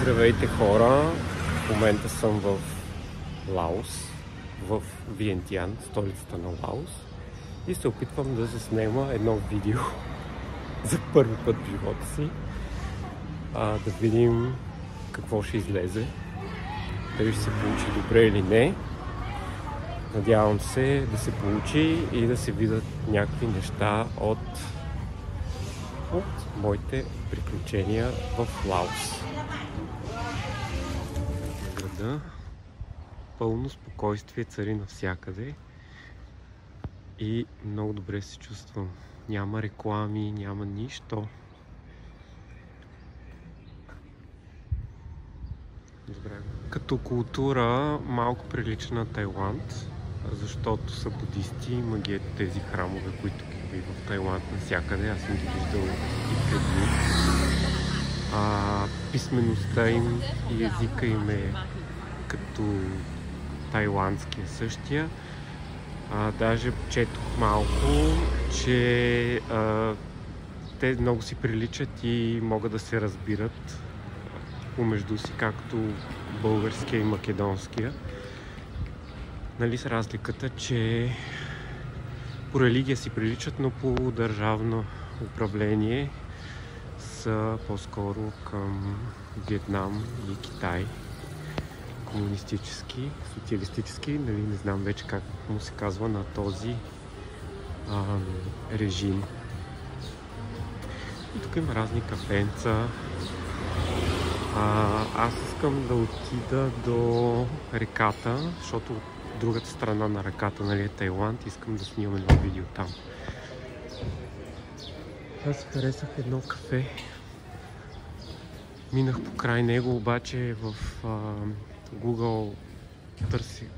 Здравейте хора! В момента съм в Лаос, в Виентиян, столицата на Лаос, и се опитвам да заснема едно видео за първи път в живота си. Да видим какво ще излезе, дали ще се получи добре или не. Надявам се да се получи и да се видят някакви неща от моите приключения в Лаос. Града, пълно спокойствие цари навсякъде и много добре се чувствам. Няма реклами, няма нищо. Добре. Като култура малко прилича на Тайланд, защото са будисти, има ги тези храмове, които ги в Тайланд навсякъде. Аз съм ги виждал и преди. Писмеността им и езика им е като тайландския същия. Даже четох малко, че те много си приличат и могат да се разбират помежду си, както българския и македонския. Нали, с разликата, че по религия си приличат, но по държавно управление са по-скоро към Виетнам и Китай. Комунистически, социалистически, нали, не знам вече как му се казва на този режим. И тук има разни кафенца. Аз искам да отида до реката, защото от другата страна на реката, нали, е Тайланд. Искам да снимам едно видео там. Аз харесах едно кафе. Минах покрай него, обаче в Google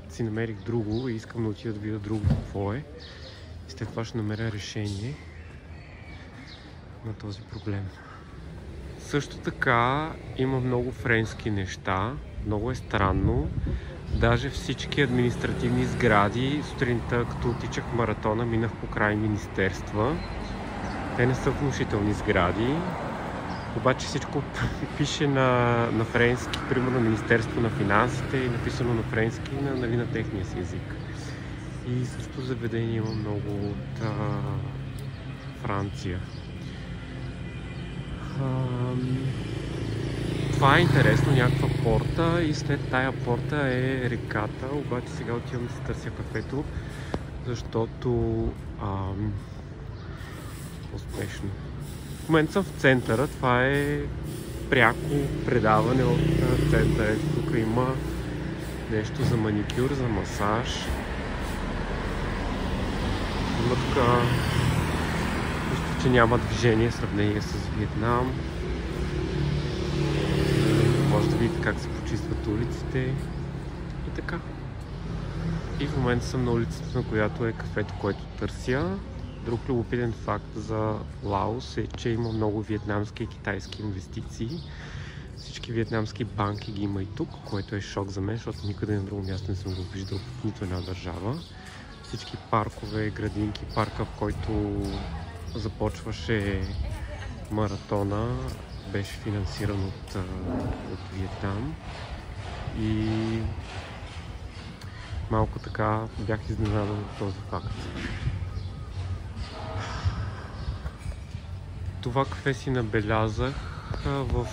си намерих друго и искам да отида да видя друго какво е. И след това ще намеря решение на този проблем. Също така има много френски неща. Много е странно. Даже всички административни сгради, сутринта, като отичах маратона, минах покрай министерства. Те не са внушителни сгради. Обаче всичко пише на френски, примерно Министерство на финансите, е написано на френски, нали, на техния си език. И също заведение има много от Франция. Това е интересно, някаква порта, и след тая порта е реката, обаче сега отивам да си търся кафето, защото успешно. В момента съм в центъра, това е пряко предаване от центъра. Тук има нещо за маникюр, за масаж. Има тук нищо, че няма движение в сравнение с Виетнам. Може да видите как се почистват улиците и така. И в момента съм на улицата, на която е кафето, което търся. Друг любопитен факт за Лаос е, че има много виетнамски и китайски инвестиции. Всички виетнамски банки ги има и тук, което е шок за мен, защото никъде на друго място не съм го виждал в нито една държава. Всички паркове, градинки, парка, в който започваше маратона, беше финансиран от Виетнам. И малко така бях изненадан от този факт. Това кафе си набелязах в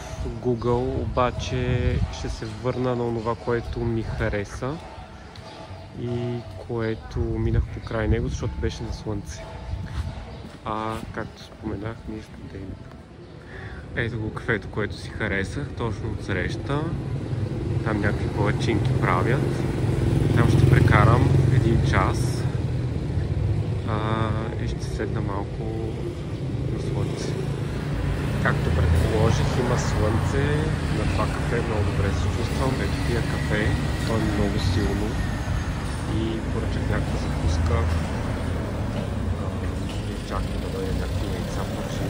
Google, обаче ще се върна на това, което ми хареса и което минах покрай него, защото беше на слънце. Както споменах, не искам да има. Ето го кафето, което си харесах, точно от среща. Там някакви палачинки правят. Там ще прекарам 1 час и ще седна малко на слънце. Както предположих, има слънце на това кафе, много добре се чувствам. Ето тия кафе, то е много силно и поръчах някаква закуска. Чакам да дойде някакви яйца, почти.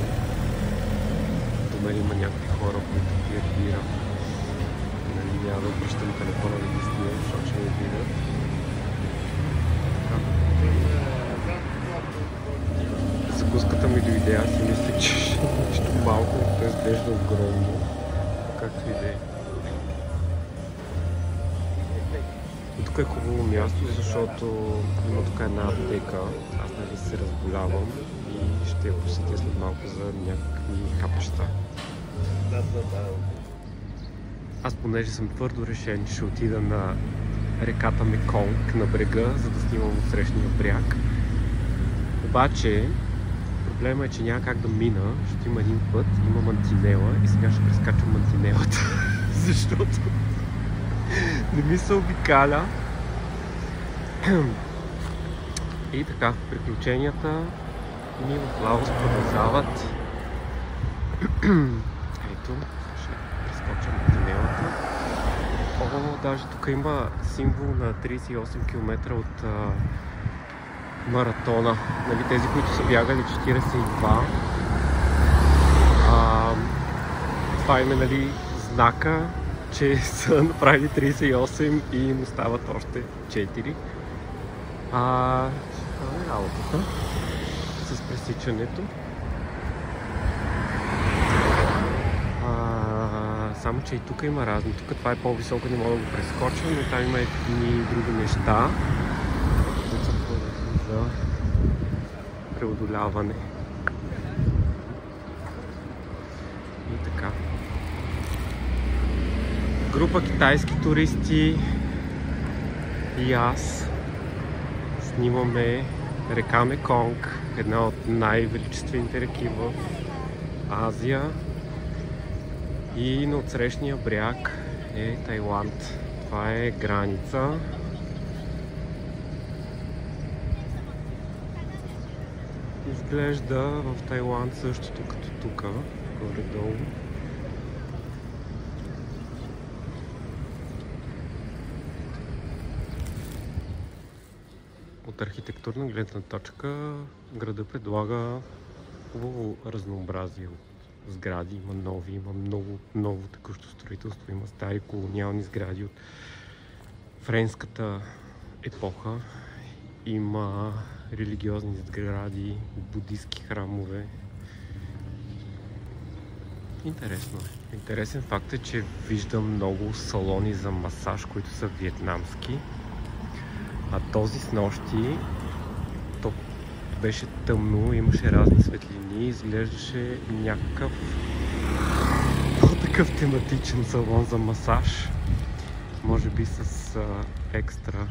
До мен има някакви хора, които пият бира. Нали, няма да обръщам телефона да ги снимам, защото ще ме видят. Закуската ми дойде, аз си мислех, че ще е нещо малко, то изглежда огромно. Както и да е. тук е хубаво място, защото има тук една аптека. Аз нали се разболявам и ще я посетя след малко за някакви хапеща. Аз понеже съм твърдо решен, че ще отида на реката Меконг на брега, за да снимам от срещния бряг. Обаче проблема е, че няма как да мина, защото има един път, има мантинела и сега ще прескачам мантинелата, защото не ми се обикаля. И така, приключенията ми в Лаос продължават. Ето, ще прескоча мантинелата. О, даже тук има символ на 38 км от маратона. Нали, тези, които са бягали 42. Това им е, нали, знака, че са направили 38 и им остават още 4. Това е работата с пресичането. Само, че и тук има разни. Тук това е по-високо, не мога да го прескоча, но там има едни и други неща, които са полезни за преодоляване. И така. Група китайски туристи и аз снимаме река Меконг, една от най-величествените реки в Азия. И на отсрещния бряг е Тайланд. Това е граница. Изглежда в Тайланд същото като тук, горе-долу. От архитектурна гледна точка града предлага хубаво разнообразие от сгради. Има нови, има много текущо строителство, има стари колониални сгради от френската епоха, има религиозни сгради, будистки храмове. Интересно е. Интересен факт е, че виждам много салони за масаж, които са виетнамски. А този снощи то беше тъмно, имаше разни светлини, изглеждаше някакъв по-такъв тематичен салон за масаж. Може би с екстра,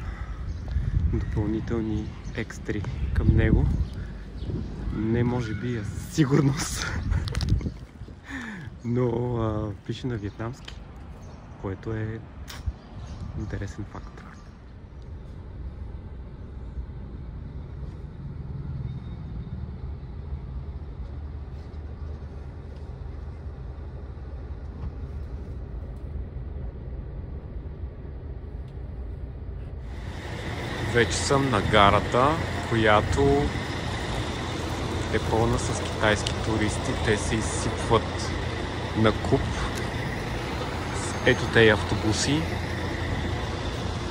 допълнителни екстри към него. Не може би, а със сигурност. Но пише на виетнамски, което е интересен факт. Вече съм на гарата, която е пълна с китайски туристи. Те се изсипват на куп. Ето тези автобуси.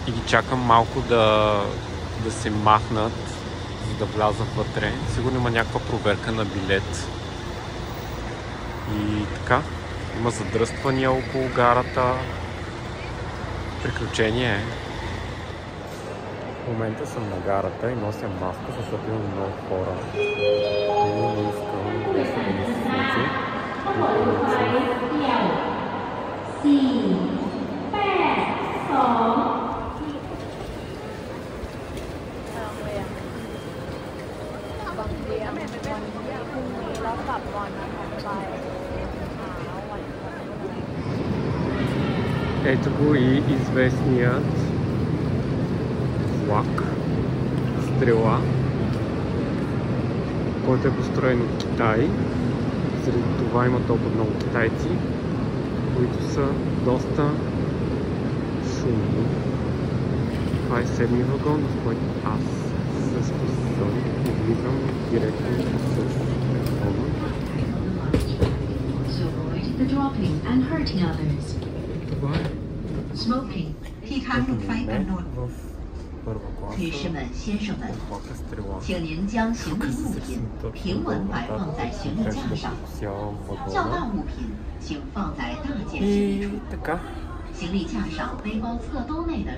И ги чакам малко да се махнат, за да вляза вътре. Сигурно има някаква проверка на билет. И така, има задръствания около гарата. Приключение е. В момента съм на гарата и нося маска, защото има много хора. И не искам да се случи. Ето го и известният влак Стрела, който е построен от Китай. Заради това има толкова много китайци, които са доста шумни. Това е седми вагон, в който аз също съм и влизам директно с вагона. Това е. 女士们、先生们，请您将行李物品平稳摆放在行李架上，较大物品请放在大件行李处。行李架上背包侧兜内的